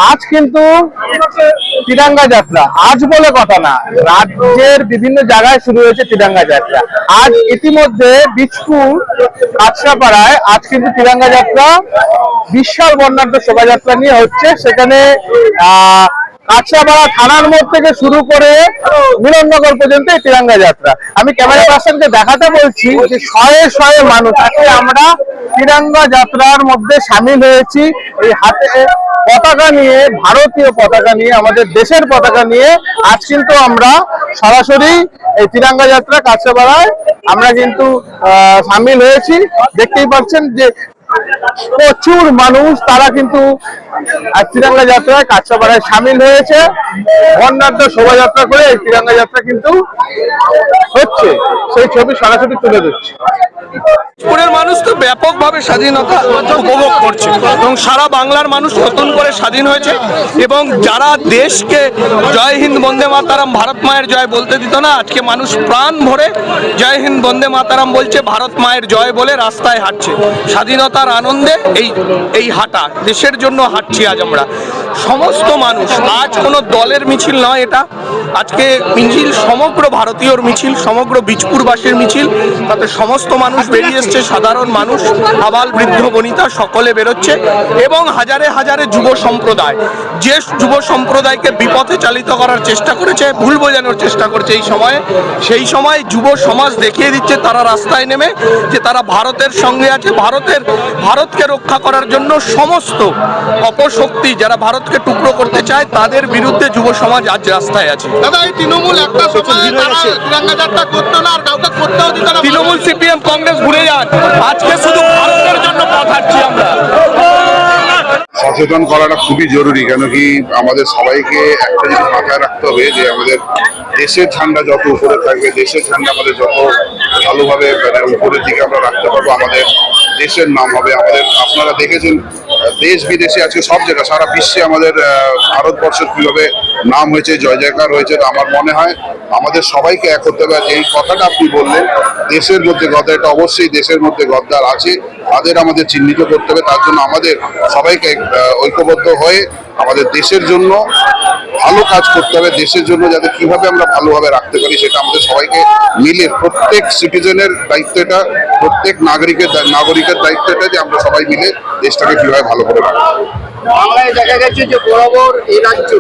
আজ কিন্তু তিরঙ্গা যাত্রা, আজ বলে কথা না, রাজ্যের বিভিন্ন জায়গায় শুরু হয়েছে তিরঙ্গা যাত্রা। আজ ইতিমধ্যে বীজপুর কাছড়াপাড়ায় আজ কিন্তু তিরঙ্গা যাত্রা বিশাল বর্ণাঢ্য শোভাযাত্রা নিয়ে হচ্ছে। সেখানে কাছড়াপাড়া থানার মোড় থেকে শুরু করে মিলননগর পর্যন্ত এই তিরঙ্গা যাত্রা। আমি ক্যামেরা পার্সনকে দেখাতে বলছি যে শয়ে শয়ে মানুষ আজকে আমরা তিরঙ্গা যাত্রার মধ্যে সামিল হয়েছি। এই হাতে পতাকা নিয়ে, ভারতীয় পতাকা নিয়ে, আমাদের দেশের পতাকা নিয়ে আজ কিন্তু আমরা সরাসরি এই তিরঙ্গা যাত্রা কাছড়াপাড়ায় আমরা কিন্তু সামিল হয়েছি। দেখতেই পাচ্ছেন যে প্রচুর মানুষ তারা কিন্তু তিরঙ্গা যাত্রায় কাছড়াপাড়ায় সামিল হয়েছে। বর্ণাঢ্য শোভাযাত্রা করে এই তিরঙ্গা যাত্রা কিন্তু হচ্ছে, সেই ছবি সরাসরি তুলে দিচ্ছে। পুরের মানুষ তো ব্যাপকভাবে স্বাধীনতা উপভোগ করছে এবং সারা বাংলার মানুষ নতুন করে স্বাধীন হয়েছে। এবং যারা দেশকে জয় হিন্দ বন্দে মাতারাম ভারত মায়ের জয় বলতে দিত না, আজকে মানুষ প্রাণ ভরে জয় হিন্দ বন্দে মাতারাম বলছে, ভারত মায়ের জয় বলে রাস্তায় হাঁটছে। স্বাধীনতার আনন্দে এই হাঁটা, দেশের জন্য হাঁটছি আজ আমরা সমস্ত মানুষ। আজ কোনো দলের মিছিল নয়, এটা আজকে মিছিল সমগ্র ভারতীয়র মিছিল, সমগ্র বীজপুরবাসীর মিছিল। তাতে সমস্ত মানুষ বেরিয়ে এসছে, সাধারণ মানুষ, আবাল বৃদ্ধ বনিতা সকলে বেরোচ্ছে। এবং হাজারে হাজারে যুব সম্প্রদায়, যে যুব সম্প্রদায়কে বিপথে চালিত করার চেষ্টা করেছে, ভুল বোঝানোর চেষ্টা করছে এই সময়ে, সেই সময় যুব সমাজ দেখিয়ে দিচ্ছে তারা রাস্তায় নেমে যে তারা ভারতের সঙ্গে আছে। ভারতকে রক্ষা করার জন্য সমস্ত অপশক্তি যারা ভারতকে টুকরো করতে চায় তাদের বিরুদ্ধে যুব সমাজ আজ রাস্তায় আছে। দাদা, এই তৃণমূল একটা সময় তিরঙ্গা যাত্রা করতো না, আর কাউকে করতেও দিত না। তৃণমূল, সিপিএম, কংগ্রেস ভুলে যান, আজকে শুধু ভারতের জন্য পথ হাঁটছি আমরা। সচেতন করাটা খুবই জরুরি, কেন কি আমাদের সবাইকে একটা জিনিস মাথায় রাখতে হবে যে আমাদের দেশের ঝান্ডা যত উপরে থাকবে, দেশের ঝান্ডা আমাদের যত ভালোভাবে উপরের দিকে আমরা রাখতে পারবো, আমাদের দেশের নাম হবে। আমাদের আপনারা দেখেছেন দেশ বিদেশে আজকে সব জায়গায়, সারা বিশ্বে আমাদের ভারতবর্ষের কিভাবে নাম হয়েছে, জয় জয়কার হয়েছে। আমার মনে হয় আমাদের সবাইকে এক হতে হবে। যেই কথাটা আপনি বললেন দেশের মধ্যে গদ্দার, এটা অবশ্যই দেশের মধ্যে গদ্দার আছে, তাদের আমাদের চিহ্নিত করতে হবে। তার জন্য আমাদের সবাইকে ঐক্যবদ্ধ হয়ে আমাদের দেশের জন্য ভালো কাজ করতে হবে। দেশের জন্য যাতে কিভাবে আমরা ভালোভাবে রাখতে পারি সেটা আমাদের সবাইকে মিলে, প্রত্যেক সিটিজেনের দায়িত্ব এটা, প্রত্যেক নাগরিকের দায়িত্ব এটা যে আমরা সবাই মিলে দেশটাকে কিভাবে ভালো করে রাখবো। বাংলায় দেখা গেছে যে বরাবর এই রাজ্য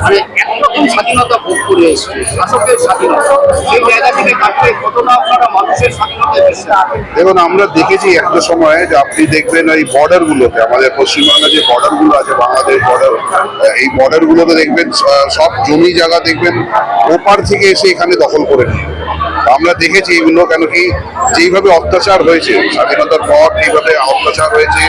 মানে একরকম স্বাধীনতা ভোগ করে এসেছে, শাসকের স্বাধীনতা। সেই জায়গা থেকে কাটতে কতটা আপনারা মানুষের স্বাধীনতায় বিশ্বাস? দেখুন, আমরা দেখেছি একটা সময় যে আপনি দেখবেন এই বর্ডার গুলোতে, আমাদের পশ্চিমবাংলার যে বর্ডার গুলো আছে, বাংলাদেশ বর্ডার, এই বর্ডার গুলোতে দেখবেন সব জমি জায়গা দেখবেন ওপার থেকে এসে এখানে দখল করে নিয়ে। আমরা দেখেছি এগুলো, কেন কি যেইভাবে অত্যাচার হয়েছে স্বাধীনতার পর, যেইভাবে অত্যাচার হয়েছে,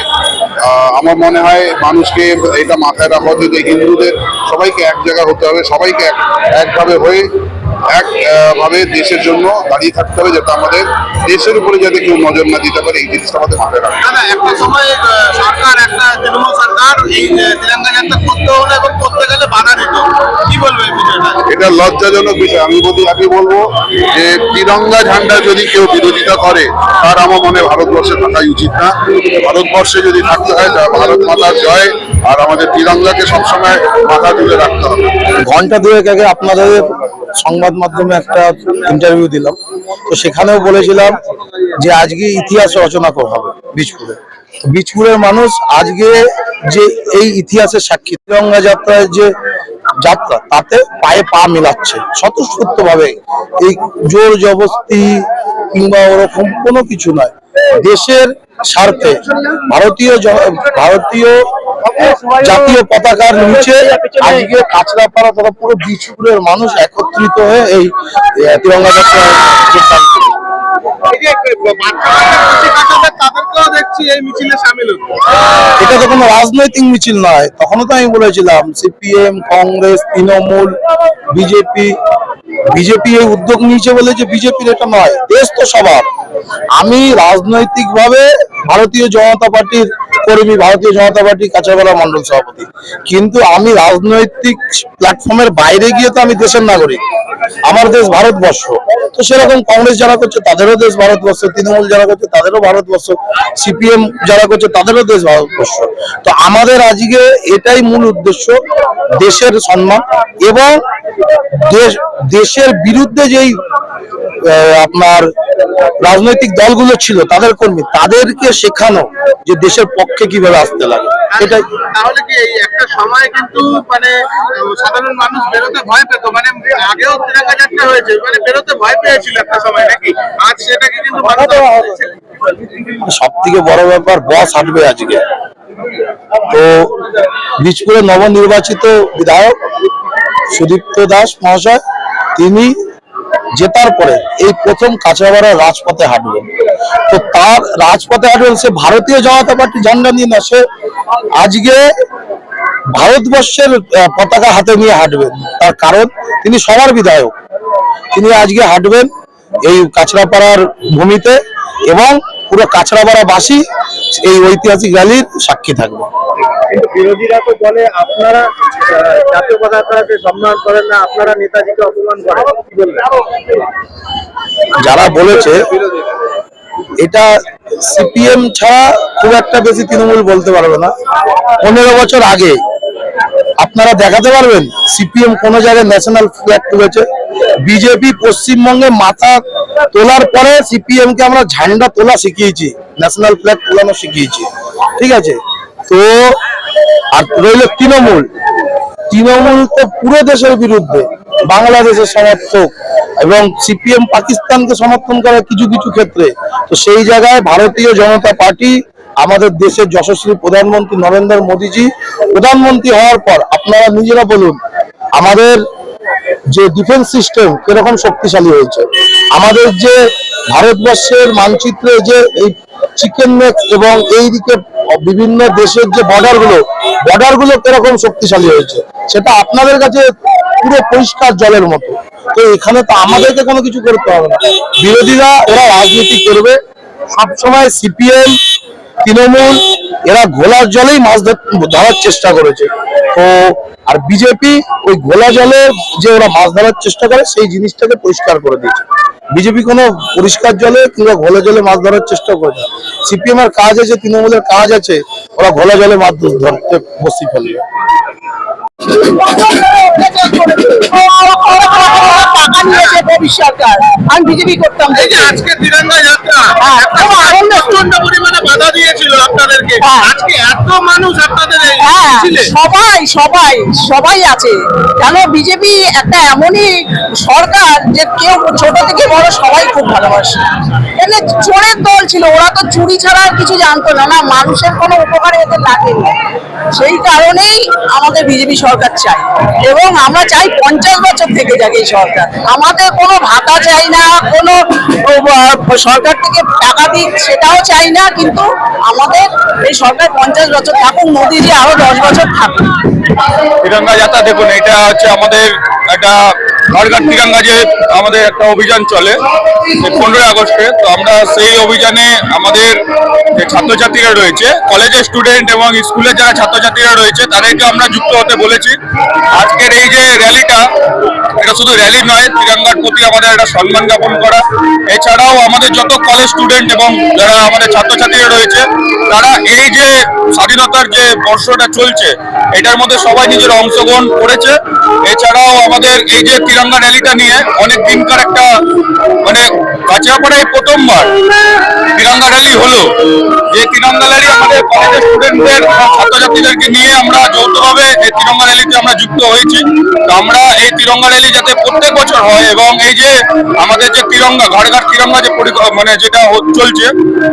আমার মনে হয় মানুষকে এটা মাথায় রাখা হচ্ছে যে হিন্দুদের সবাইকে এক জায়গা হতে হবে, সবাইকে একভাবে হয়ে একভাবে দেশের জন্য দাঁড়িয়ে থাকতে হবে, যাতে আমাদের দেশের উপরে যাতে কেউ নজর না দিতে পারে, এই জিনিসটা আমাদের মাথায় রাখতে হবে। একটা সময় সরকার, একটা তৃণমূল সরকার এই তিরঙ্গা যাত্রা করতে হলে এবং করতে গেলে বাধা দিত, কি বলবো এই বিষয়টা? এটা লজ্জাজনক বিষয়। আমি বলবো যে তিরঙ্গা ঝান্ডা যদি কেউ বিরোধিতা করে তার আমার মনে ভারতবর্ষে থাকাই উচিত না। ভারতবর্ষে যদি থাকতে হয় তা ভারত মাতার জয়, আর আমাদের তিরঙ্গাকে সবসময় মাথা তুলে রাখতে হবে। ঘন্টা দুয়েক আগে আপনাদের সংবাদ মাধ্যমে একটা ইন্টারভিউ দিলাম, তো সেখানেও বলেছিলাম যে আজকে ইতিহাস রচনা করা হবে বীজপুরে। বীজপুরের মানুষ আজকে যে এই ইতিহাসের সাক্ষী, তিরঙ্গা যাত্রায় যে যাত্রা, তাতে পায়ে পা মিলাচ্ছে স্বতঃস্ফূর্ত ভাবে। এই জোর জবরদস্তি কিংবা ওরকম কোনো কিছু নয়, দেশের স্বার্থে ভারতীয় জাতীয় পতাকার নিচে আজকে কাছড়াপাড়া তথা পুরো বীজপুরের মানুষ একত্রিত হয়ে এই তিরঙ্গা যাত্রায় যোগদান করে। এটা তো কোনো রাজনৈতিক মিছিল নয়। তখনও তো আমি বলেছিলাম সিপিএম, কংগ্রেস, তৃণমূল, বিজেপি এই উদ্যোগ নিয়েছে বলে যে বিজেপির এটা নয়, দেশ তো সবার। আমি রাজনৈতিকভাবে ভারতীয় জনতা পার্টির কর্মী, ভারতীয় জনতা পার্টি কাঁচাপাড়া মন্ডল সভাপতি, কিন্তু আমি রাজনৈতিক প্ল্যাটফর্মের বাইরে গিয়ে তো আমি দেশের নাগরিক। আমার দেশ ভারতবর্ষ, তো সেরকম কংগ্রেস যারা করছে তাদেরও দেশ ভারতবর্ষ, তৃণমূল যারা করছে তাদেরও ভারতবর্ষ, সিপিএম যারা করছে তাদেরও দেশ ভারতবর্ষ। তো আমাদের আজকে এটাই মূল উদ্দেশ্য, দেশের সম্মান এবং দেশের বিরুদ্ধে যেই আপনার রাজনৈতিক দলগুলো ছিল তাদের কর্মী, তাদেরকে শেখানো যে দেশের পক্ষে কিভাবে আসতে লাগে। এটাই। তাহলে কি এই একটা সময় কিন্তু মানে সাধারণ মানুষ বেরোতে ভয় পেত, মানে আগেও তিরঙ্গা যাত্রা হয়েছে, মানে বেরোতে ভয় পেয়েছিল একটা সময় নাকি, আজ সেটাকে কিন্তু সব থেকে বড় ব্যাপার, বস হাঁটবে আজকে। তো বীজপুরে নবনির্বাচিত বিধায়ক সুদীপ্ত দাস মহাশয়, তিনি জেতার পরে এই প্রথম কাঁচাপাড়া রাজপথে হাঁটবেন। তো তার রাজপথে হাঁটবেন, সে ভারতীয় জনতা পার্টি ঝান্ডা নিয়ে না, সে আজকে ভারতবর্ষের পতাকা হাতে নিয়ে হাঁটবেন। তার কারণ তিনি সবার বিধায়ক, তিনি আজকে হাঁটবেন এই কাঁচরাপাড়ার ভূমিতে এবং পুরো কাঁচরাপাড়াবাসী এই ঐতিহাসিক র্যালির সাক্ষী থাকবে। কিন্তু বিরোধীরা তো বলে আপনারা জাতীয় পতাকাকে সম্মান করেন না, আপনারা নেতাজিকে অপমান করেন, কি বলবেন? যারা বলেছে এটা সিপিএম ছাড়া খুব একটা বেশি তৃণমূল বলতে পারবে না। 15 বছর আগে আপনারা দেখাতে পারবেন সিপিএম কোন জায়গায় ন্যাশনাল ফ্ল্যাগ তুলেছে? বিজেপি পশ্চিমবঙ্গে মাথা তোলার পরে সিপিএম কে আমরা ঝান্ডা তোলা শিখিয়েছি, ন্যাশনাল ফ্ল্যাগ তোলানো শিখিয়েছি, ঠিক আছে? তো আর রইল তৃণমূল, তৃণমূল তো পুরো দেশের বিরুদ্ধে, বাংলাদেশের সমর্থক এবং সিপিএম পাকিস্তানকে সমর্থন করে কিছু কিছু ক্ষেত্রে। তো সেই জায়গায় ভারতীয় জনতা পার্টি, আমাদের দেশের যশস্বী প্রধানমন্ত্রী নরেন্দ্র মোদীজি প্রধানমন্ত্রী হওয়ার পর আপনারা নিজেরা বলুন আমাদের যে ডিফেন্স সিস্টেম কিরকম শক্তিশালী হয়েছে, আমাদের যে ভারতবর্ষের মানচিত্রে যে এই চিকেন নেক এবং এইদিকে বিভিন্ন দেশের যে বর্ডার গুলো কিরকম শক্তিশালী হয়েছে, সেটা আপনাদের কাছে পুরো পরিষ্কার জলের মতো। তো এখানে তো আমাদেরকে কোনো কিছু করতে হবে না, বিরোধীরা ওরা রাজনীতি করবে সবসময়। সিপিএম তৃণমূল এরা ঘোলার জলেই মাছ ধরার চেষ্টা করেছে, তো আর বিজেপি ওই ঘোলা জলে যে ওরা মাছ ধরার চেষ্টা করে সেই জিনিসটাকে পরিষ্কার করে দিয়েছে। বিজেপি কোনো পরিষ্কার জলে কিংবা ঘোলা জলে মাছ ধরার চেষ্টা করে না। সিপিএম এর কাজ আছে, তৃণমূলের কাজ আছে, ওরা ঘোলা জলে মাছ ধরতে বসি ফেলবে। আমি বিজেপি করতাম। আজকে তিরঙ্গা যাত্রা প্রচন্ড পরিমাণে বাধা দিয়েছিল আপনাদেরকে, আজকে এত মানুষ আপনাদের সবাই আছে। কেন বিজেপি একটা এমনই সরকার যে কেউ ছোট থেকে বড় সবাই খুব ভালোবাসে। এমনি চোরের দল ছিল, ওরা তো চুরি ছাড়া আর কিছু জানতো না, না মানুষের কোনো উপকারে এদের লাগেনি। সেই কারণেই আমাদের বিজেপি সরকার চাই এবং আমরা চাই 50 বছর থেকে যাক এই সরকার। আমাদের কোনো ভাতা চাই না, কোনো সরকার থেকে টাকা দিক সেটাও চাই না, কিন্তু আমাদের এই সরকার 50 বছর থাকুক, মোদীজি আরো 10 বছর থাকুক। তিরঙ্গা যাত্রা দেখুন, এটা হচ্ছে আমাদের একটা ঘরঘর তিরঙ্গা যে আমাদের একটা অভিযান চলে 15 আগস্টে। তো আমরা সেই অভিযানে আমাদের যে ছাত্রছাত্রীরা রয়েছে, কলেজের স্টুডেন্ট এবং স্কুলের যারা ছাত্রছাত্রীরা রয়েছে তাদেরকে আমরা যুক্ত হতে বলেছি। আজকের এই যে র্যালিটা, এটা শুধু র্যালি নয়, তিরঙ্গার প্রতি আমাদের একটা সম্মান জ্ঞাপন করা। এছাড়াও আমাদের যত কলেজ স্টুডেন্ট এবং যারা আমাদের ছাত্রছাত্রীরা রয়েছে তারা এই যে স্বাধীনতার যে বর্ষটা চলছে এটার মধ্যে সবাই নিজের অংশগ্রহণ করেছে। এছাড়াও আমাদের এই যে তিরঙ্গা র্যালিটা নিয়ে অনেক দিনকার একটা মানে কাঁচরাপাড়ায় প্রথমবার তিরঙ্গা র্যালি হলো, যে তিরঙ্গা র্যালি আমাদের কলেজের স্টুডেন্টদের ছাত্রছাত্রীদেরকে নিয়ে আমরা যৌথভাবে এই তিরঙ্গা র্যালিতে আমরা যুক্ত হয়েছি। তো আমরা এই তিরঙ্গা র্যালি যাতে প্রত্যেক বছর হয় এবং এই যে আমাদের যে তিরঙ্গা ঘর ঘর তিরঙ্গা যে মানে যেটা চলছে,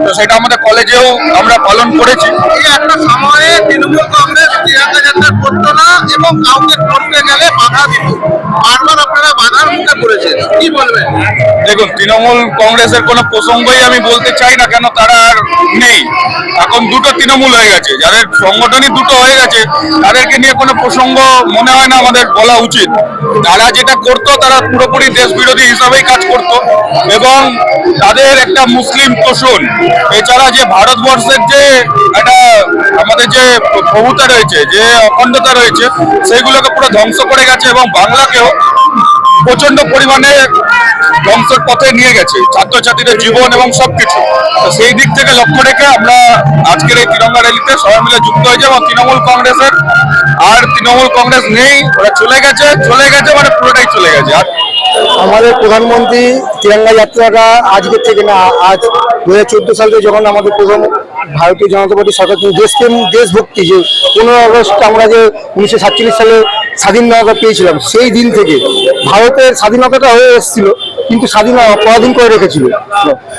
তো সেটা আমাদের কলেজেও আমরা পালন করেছি। এই একটা সময়ে তৃণমূল কংগ্রেস তিরঙ্গা যাত্রা করতো না এবং কাউকে করতে গেলে বাধা দিত, বারবার আপনারা বাধার মুখে করেছেন, কি বলবেন? দেখুন, তৃণমূল কংগ্রেসের কোনো প্রসঙ্গই আমি বলতে চাই না, কেন তারা আর নেই। এখন দুটো তৃণমূল হয়ে গেছে, যাদের সংগঠনই দুটো হয়ে গেছে, তাদেরকে নিয়ে কোনো প্রসঙ্গ মনে হয় না আমাদের বলা উচিত। তারা যেটা করতো, তারা পুরোপুরি দেশ বিরোধী হিসাবেই কাজ করতো, এবং তাদের একটা মুসলিম তোষণ, এছাড়া যে ভারতবর্ষের যে একটা আমাদের যে প্রভুতা রয়েছে, যে অখণ্ডতা রয়েছে, সেইগুলোকে পুরো ধ্বংস করে গেছে, এবং বাংলাকেও প্রচন্ড পরিমাণে ধ্বংসের পথে নিয়ে গেছে, ছাত্রছাত্রীদের জীবন এবং সবকিছু। তো সেই দিক থেকে লক্ষ্য রেখে আমরা আজকের এই তিরঙ্গা র্যালিতে সবাই মিলে যুক্ত হয়েছে, এবং তৃণমূল কংগ্রেসের আর তৃণমূল কংগ্রেস নেই, ওরা চলে গেছে মানে পুরোটাই চলে গেছে। আর আমাদের প্রধানমন্ত্রী তিরঙ্গা যাত্রাটা আজকের থেকে না, আজ 2014 সাল থেকে যখন আমাদের প্রথম ভারতীয় জনতা পার্টি সরকার দেশপ্রেম দেশভক্তি, যে 15 আগস্ট আমরা যে 1947 সালে স্বাধীনতা পেয়েছিলাম, সেই দিন থেকে ভারতের স্বাধীনতাটা হয়ে এসেছিল, কিন্তু পরাধীন করে রেখেছিল।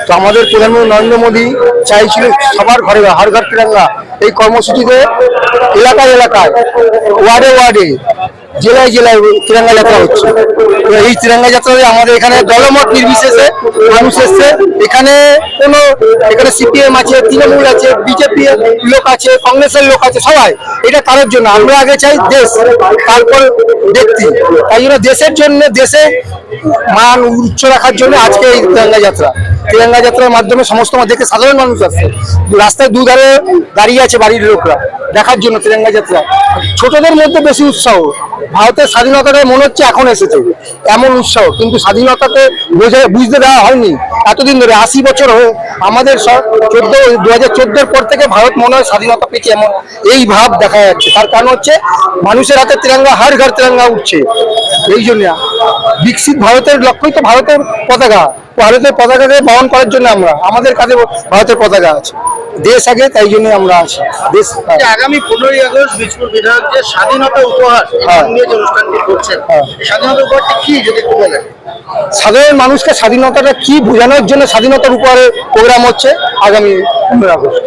তো আমাদের প্রধানমন্ত্রী নরেন্দ্র মোদী চাইছিল সবার ঘরে হর ঘর তিরঙ্গা, এই কর্মসূচিতে এলাকায় এলাকায়, ওয়ার্ডে ওয়ার্ডে, জেলায় জেলায় তিরঙ্গা যাত্রা হচ্ছে। তো এই তিরঙ্গা যাত্রাতে আমাদের এখানে দলমত নির্বিশেষে মানুষ এসছে। এখানে সিপিএম আছে, তৃণমূল আছে, বিজেপি লোক আছে, কংগ্রেসের লোক আছে, সবাই। এটা কারোর জন্য, আমরা আগে চাই দেশ, তারপর ব্যক্তি। তাই জন্য দেশের জন্য, দেশে মান উচ্চ রাখার জন্য আজকে এই তিরঙ্গা যাত্রার মাধ্যমে সমস্ত দেখে সাধারণ মানুষ আসছে, রাস্তায় দুধারে দাঁড়িয়ে আছে বাড়ির লোকরা দেখার জন্য তিরঙ্গা যাত্রা। ছোটদের মধ্যে বেশি উৎসাহ, ভারতের স্বাধীনতাটা মনে হচ্ছে এখন এসেছে এমন উৎসাহ, কিন্তু স্বাধীনতাকে বুঝতে দেওয়া হয়নি এতদিন ধরে, 80 বছর হয়ে। আমাদের 2014 পর থেকে ভারত মনে হয় স্বাধীনতা পেয়েছে, এমন এই ভাব দেখা যাচ্ছে। তার কারণ হচ্ছে মানুষের হাতে তিরঙ্গা, হর ঘর তিরঙ্গা উঠছে। এই জন্য বিকশিত ভারতের লক্ষ্যই তো ভারতের পতাকা, ভারতের পতাকাকে বহন করার জন্য আমাদের কাছে ভারতের পতাকা আছে, দেশ আগে, তাই জন্য আমরা আছি। দেশ আগামী 15ই আগস্ট বীজপুর বিধায়ক যে স্বাধীনতা উপহার নিয়ে যে অনুষ্ঠানটি করছেন, স্বাধীনতা উপহারটি কি যদি একটু বলেন? সাধারণ মানুষকে স্বাধীনতাটা কি বোঝানোর জন্য স্বাধীনতার উপহারে প্রোগ্রাম হচ্ছে আগামী 15 আগস্ট।